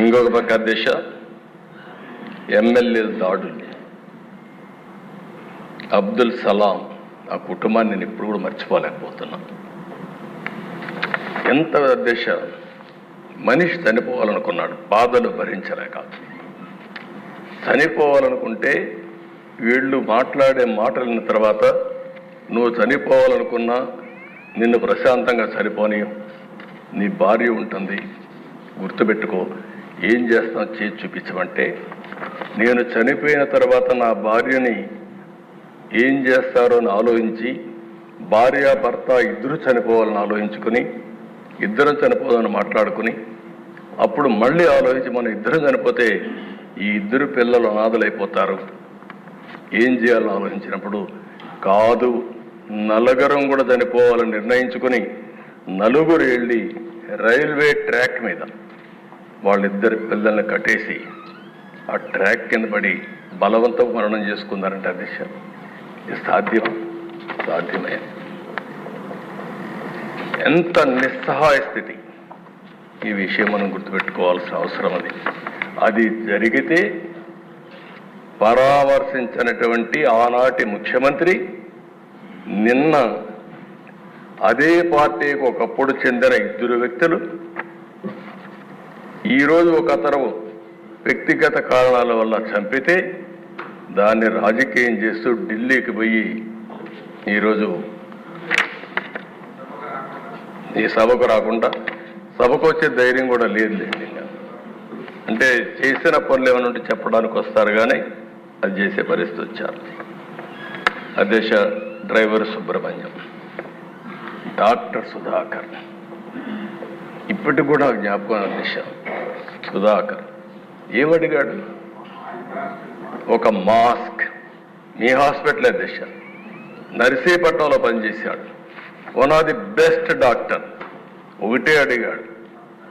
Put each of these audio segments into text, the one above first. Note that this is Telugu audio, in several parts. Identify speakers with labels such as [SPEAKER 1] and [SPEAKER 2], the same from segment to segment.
[SPEAKER 1] ఇంకొక పక్క దిశ ఎమ్మెల్యేల దాడులు. అబ్దుల్ సలాం ఆ కుటుంబాన్ని నేను ఇప్పుడు కూడా మర్చిపోలేకపోతున్నా. ఎంత దిశ మనిషి చనిపోవాలనుకున్నాడు, బాధలు భరించలేక. చనిపోవాలనుకుంటే వీళ్ళు మాట్లాడే మాటలిన తర్వాత నువ్వు చనిపోవాలనుకున్నా నిన్ను ప్రశాంతంగా చనిపోని నీ భార్య ఉంటుంది, గుర్తుపెట్టుకో, ఏం చేస్తాం చేసి చూపించమంటే, నేను చనిపోయిన తర్వాత నా భార్యని ఏం చేస్తారో అని ఆలోచించి భార్య భర్త ఇద్దరు చనిపోవాలని ఆలోచించుకుని ఇద్దరం చనిపోవాలని మాట్లాడుకుని అప్పుడు మళ్ళీ ఆలోచించి మనం ఇద్దరం చనిపోతే ఈ ఇద్దరు పిల్లలు అనాథలైపోతారు, ఏం చేయాలని ఆలోచించినప్పుడు కాదు నలుగురం కూడా చనిపోవాలని నిర్ణయించుకుని నలుగురు వెళ్ళి రైల్వే ట్రాక్ మీద వాళ్ళిద్దరి పిల్లల్ని కట్టేసి ఆ ట్రాక్ కింద పడి బలవంతం మరణం చేసుకున్నారంటే అది ఇది సాధ్యమే. ఎంత నిస్సహాయ స్థితి. ఈ విషయం మనం గుర్తుపెట్టుకోవాల్సిన అవసరం అది జరిగితే పరామర్శించినటువంటి ఆనాటి ముఖ్యమంత్రి నిన్న అదే పార్టీకి ఒకప్పుడు చెందిన ఇద్దరు వ్యక్తులు ఈరోజు ఒక అతను వ్యక్తిగత కారణాల వల్ల చంపితే దాన్ని రాజకీయం చేస్తూ ఢిల్లీకి పోయి ఈరోజు ఈ సభకు రాకుండా సభకు వచ్చే ధైర్యం కూడా లేదు. అంటే చేసిన పనులు ఏమైనా ఉంటే చెప్పడానికి వస్తారు కానీ అది చేసే పరిస్థితి వచ్చారు. అధ్యక్ష డ్రైవర్ సుబ్రహ్మణ్యం, డాక్టర్ సుధాకర్, ఇప్పటికి కూడా జ్ఞాపకం. అధ్యక్ష సుధాకర్ ఏమడిగాడు? ఒక మాస్క్. మీ హాస్పిటల్ అధ్యక్ష నర్సీపట్నంలో పనిచేశాడు, one of the best doctor. ఒకటే అడిగాడు,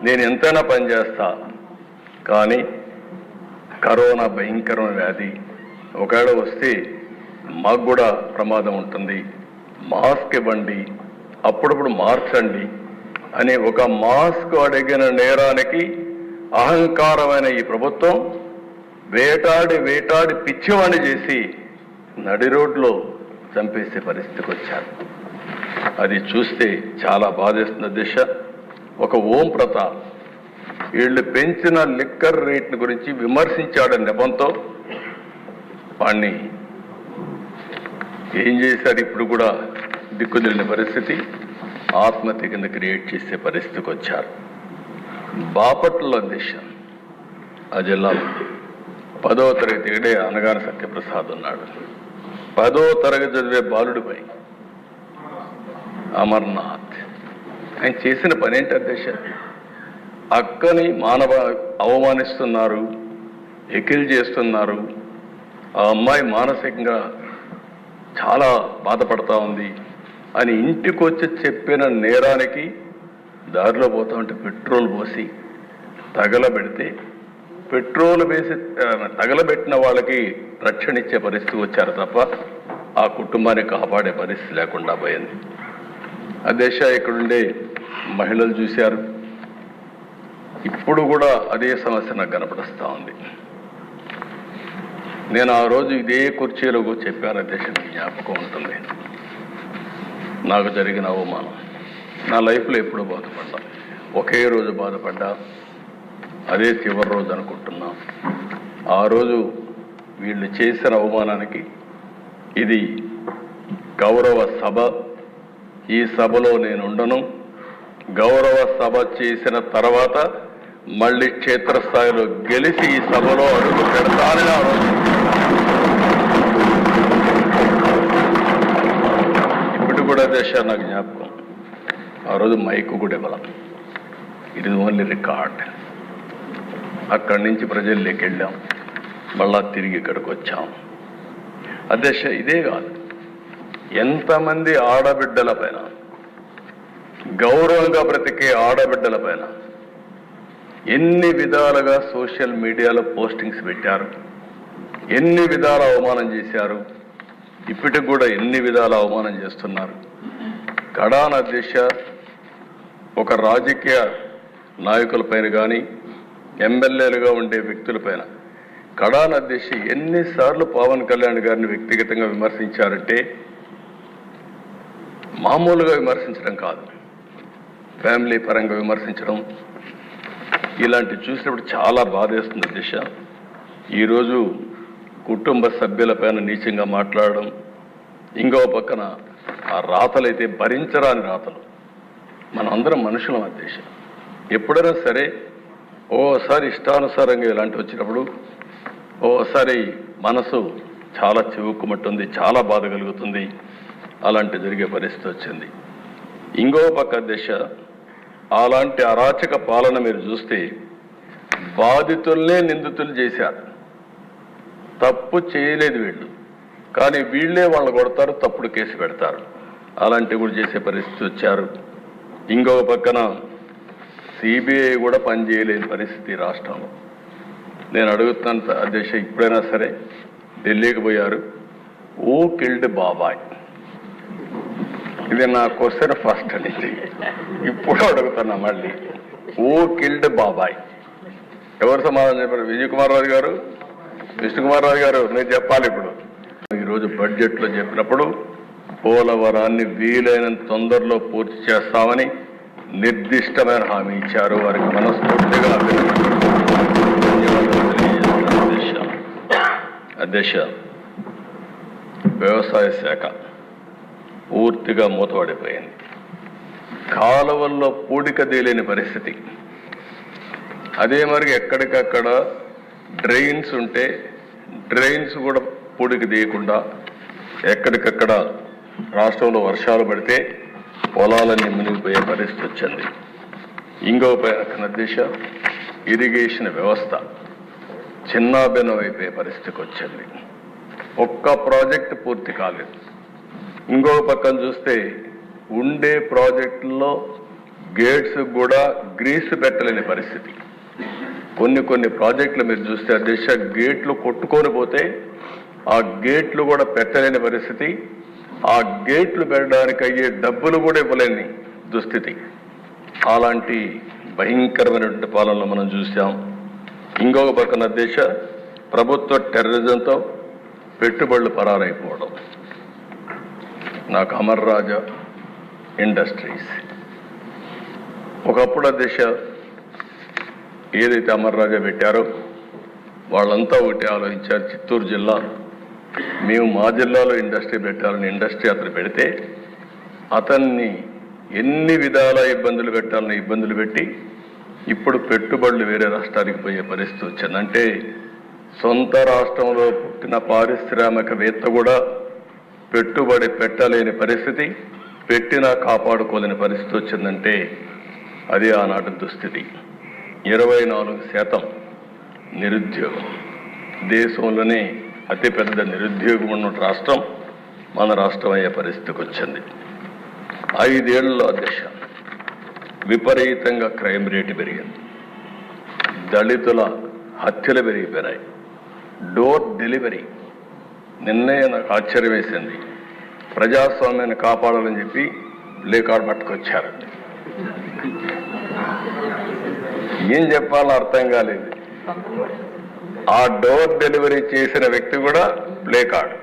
[SPEAKER 1] నేను ఎంతైనా పనిచేస్తా కానీ కరోనా భయంకరమైన వ్యాధి, ఒకవేళ వస్తే మాకు కూడా ప్రమాదం ఉంటుంది, మాస్క్ ఇవ్వండి, అప్పుడప్పుడు మార్చండి అని ఒక మాస్క్ అడిగిన నేరానికి అహంకారమైన ఈ ప్రభుత్వం వేటాడి పిచ్చివాణి చేసి నడి రోడ్లో చంపేసే పరిస్థితికి వచ్చారు. అది చూస్తే చాలా బాధేస్తున్న దిశ. ఒక ఓం ప్రతాప్ వీళ్ళు పెంచిన లిక్కర్ రేట్ని గురించి విమర్శించాడని నెపంతో వాణ్ణి ఏం చేశారు? ఇప్పుడు కూడా దిక్కుదిలిన పరిస్థితి, ఆత్మహత్య కింద క్రియేట్ చేసే పరిస్థితికి వచ్చారు. బాపట్ల దిశ ఆ జిల్లాలో 10వ తరగతి ఇడే అనగాన సత్యప్రసాద్ ఉన్నాడు. 10వ తరగతి చదివే బాలుడిపై అమర్నాథ్ ఆయన చేసిన పని ఏంటి అధ్యక్ష? అక్కని అవమానిస్తున్నారు, ఎకిల్ చేస్తున్నారు. ఆ అమ్మాయి మానసికంగా చాలా బాధపడతా ఉంది అని ఇంటికి వచ్చి చెప్పిన నేరానికి దారిలో పోతా ఉంటే పెట్రోల్ పోసి తగలబెడితే పెట్రోల్ వేసి తగలబెట్టిన వాళ్ళకి రక్షణ ఇచ్చే పరిస్థితి వచ్చారు తప్ప ఆ కుటుంబాన్ని కాపాడే పరిస్థితి లేకుండా పోయింది. అధ్యక్ష ఇక్కడుండే మహిళలు చూశారు, ఇప్పుడు కూడా అదే సమస్య నాకు కనపడుస్తూ ఉంది. నేను ఆ రోజు ఇదే కుర్చీలో చెప్పాను అధ్యక్ష, జ్ఞాపకం ఉంటుంది. నాకు జరిగిన అవమానం నా లైఫ్లో ఎప్పుడు బాధపడ్డా, ఒకే రోజు బాధపడ్డా, అదే చివరి రోజు అనుకుంటున్నా. ఆ రోజు వీళ్ళు చేసిన అవమానానికి ఇది గౌరవ సభ, ఈ సభలో నేను ఉండను. గౌరవ సభ చేసిన తర్వాత మళ్ళీ క్షేత్రస్థాయిలో గెలిచి ఈ సభలో అడుగు పెడతానని ఆ రోజు. ఇప్పుడు కూడా దేశ నాకు జ్ఞాపకం, ఆ రోజు మైకు కూడా ఇవ్వడం, ఇట్ ఈజ్ ఓన్లీ రికార్డ్. అక్కడి నుంచి ప్రజల్లోకి వెళ్ళాం, మళ్ళా తిరిగి ఇక్కడికి వచ్చాం. అధ్యక్ష ఇదే కాదు, ఎంతమంది ఆడబిడ్డల పైన, గౌరవంగా బ్రతికే ఆడబిడ్డల పైన ఎన్ని విధాలుగా సోషల్ మీడియాలో పోస్టింగ్స్ పెట్టారు, ఎన్ని విధాల అవమానం చేశారు, ఇప్పటికి కూడా ఎన్ని విధాల అవమానం చేస్తున్నారు. కడాన అధ్యక్ష ఒక రాజకీయ నాయకుల పైన కానీ ఎమ్మెల్యేలుగా ఉండే వ్యక్తులపైన కడాన అధ్యక్ష ఎన్నిసార్లు పవన్ కళ్యాణ్ గారిని వ్యక్తిగతంగా విమర్శించారంటే మామూలుగా విమర్శించడం కాదు, ఫ్యామిలీ పరంగా విమర్శించడం, ఇలాంటి చూసినప్పుడు చాలా బాధేస్తుంది అధ్యక్ష. ఈరోజు కుటుంబ సభ్యులపైన నీచంగా మాట్లాడడం, ఇంకో పక్కన ఆ రాతలైతే భరించరాని రాతలు. మనం అందరం మనుషులం అధ్యక్ష. ఎప్పుడైనా సరే ఓసారి ఇష్టానుసారంగా ఇలాంటి వచ్చినప్పుడు ఓసారి మనసు చాలా చివుక్కుమంటుంది, చాలా బాధ కలుగుతుంది. అలాంటి జరిగే పరిస్థితి వచ్చింది. ఇంకో పక్క అధ్యక్ష, అలాంటి అరాచక పాలన మీరు చూస్తే బాధితుల్నే నిందితులు చేశారు. తప్పు చేయలేదు వీళ్ళు, కానీ వీళ్ళే వాళ్ళని కొడతారు, తప్పుడు కేసు పెడతారు. అలాంటివి కూడా చేసే పరిస్థితి వచ్చారు. ఇంకొక పక్కన సిబిఐ కూడా పనిచేయలేని పరిస్థితి రాష్ట్రంలో. నేను అడుగుతున్నాను అధ్యక్ష, ఇప్పుడైనా సరే ఢిల్లీకి పోయారు, ఓ కిల్డ్ బాబాయ్, ఇది నా క్వశ్చన్ ఫస్ట్ నుంచి ఇప్పుడు అడుగుతున్నా మళ్ళీ, ఓ కిల్డ్ బాబాయ్ ఎవరు సమాధానం చెప్పారు? విజయ్ కుమార్ రాజు గారు, విష్ణుకుమార్ రాజు గారు, మీరు చెప్పాలి. ఇప్పుడు ఈరోజు బడ్జెట్లో చెప్పినప్పుడు పోలవరాన్ని వీలైనంత తొందరలో పూర్తి చేస్తామని నిర్దిష్టమైన హామీ ఇచ్చారు. వారికి మనస్ఫూర్తిగా అధ్యక్ష, వ్యవసాయ శాఖ పూర్తిగా మూతపడిపోయింది. కాలువల్లో పూడిక తేలేని పరిస్థితి. అదే మరి ఎక్కడికక్కడ డ్రైన్స్ ఉంటే డ్రైన్స్ కూడా పూడిక తీయకుండా ఎక్కడికక్కడ రాష్ట్రంలో వర్షాలు పడితే పొలాలన్నీ మునిగిపోయే పరిస్థితి వచ్చింది. ఇంకో పైన దిశ ఇరిగేషన్ వ్యవస్థ చిన్నాభిన్నం అయిపోయే పరిస్థితికి వచ్చింది. ఒక్క ప్రాజెక్టు పూర్తి కాలేదు. ఇంకో పక్కన చూస్తే ఉండే ప్రాజెక్టుల్లో గేట్స్ కూడా గ్రీస్ పెట్టలేని పరిస్థితి. కొన్ని ప్రాజెక్టులు మీరు చూస్తే అధ్యక్ష, గేట్లు కొట్టుకొని పోతే ఆ గేట్లు కూడా పెట్టలేని పరిస్థితి. ఆ గేట్లు పెట్టడానికి అయ్యే డబ్బులు కూడా ఇవ్వలేని దుస్థితి. అలాంటి భయంకరమైనటువంటి పాలనలో మనం చూసాం. ఇంకొక పక్కన దేశ ప్రభుత్వ టెర్రరిజంతో పెట్టుబడులు పరారైపోవడం. నాకు అమర్ రాజా ఇండస్ట్రీస్ ఒకప్పుడు దేశ ఏదైతే అమర్ రాజా పెట్టారో వాళ్ళంతా ఒకటి ఆలోచించారు. చిత్తూరు జిల్లా, మేము మా జిల్లాలో ఇండస్ట్రీ పెట్టాలని ఇండస్ట్రీ అతను పెడితే అతన్ని ఎన్ని విధాల ఇబ్బందులు పెట్టాలని ఇబ్బందులు పెట్టి ఇప్పుడు పెట్టుబడులు వేరే రాష్ట్రానికి పోయే పరిస్థితి వచ్చింది. అంటే సొంత రాష్ట్రంలో పుట్టిన పారిశ్రామికవేత్త కూడా పెట్టుబడి పెట్టలేని పరిస్థితి, పెట్టినా కాపాడుకోలేని పరిస్థితి వచ్చిందంటే అది ఆనాటి దుస్థితి. 24% నిరుద్యోగం. దేశంలోనే అతిపెద్ద నిరుద్యోగం ఉన్న రాష్ట్రం మన రాష్ట్రం అయ్యే పరిస్థితికి వచ్చింది. 5 ఏళ్లలో అధ్యక్ష విపరీతంగా క్రైమ్ రేటు పెరిగింది. దళితుల హత్యలు పెరిగిపోయినాయి. Door delivery. నిన్నే నాకు ఆశ్చర్యం వేసింది. ప్రజాస్వామ్యాన్ని కాపాడాలని చెప్పి లేకాడు పట్టుకొచ్చారు. ఏం చెప్పాలో అర్థం కాలేదు. ఆ డోర్ డెలివరీ చేసిన వ్యక్తి కూడా ప్లే కార్డు.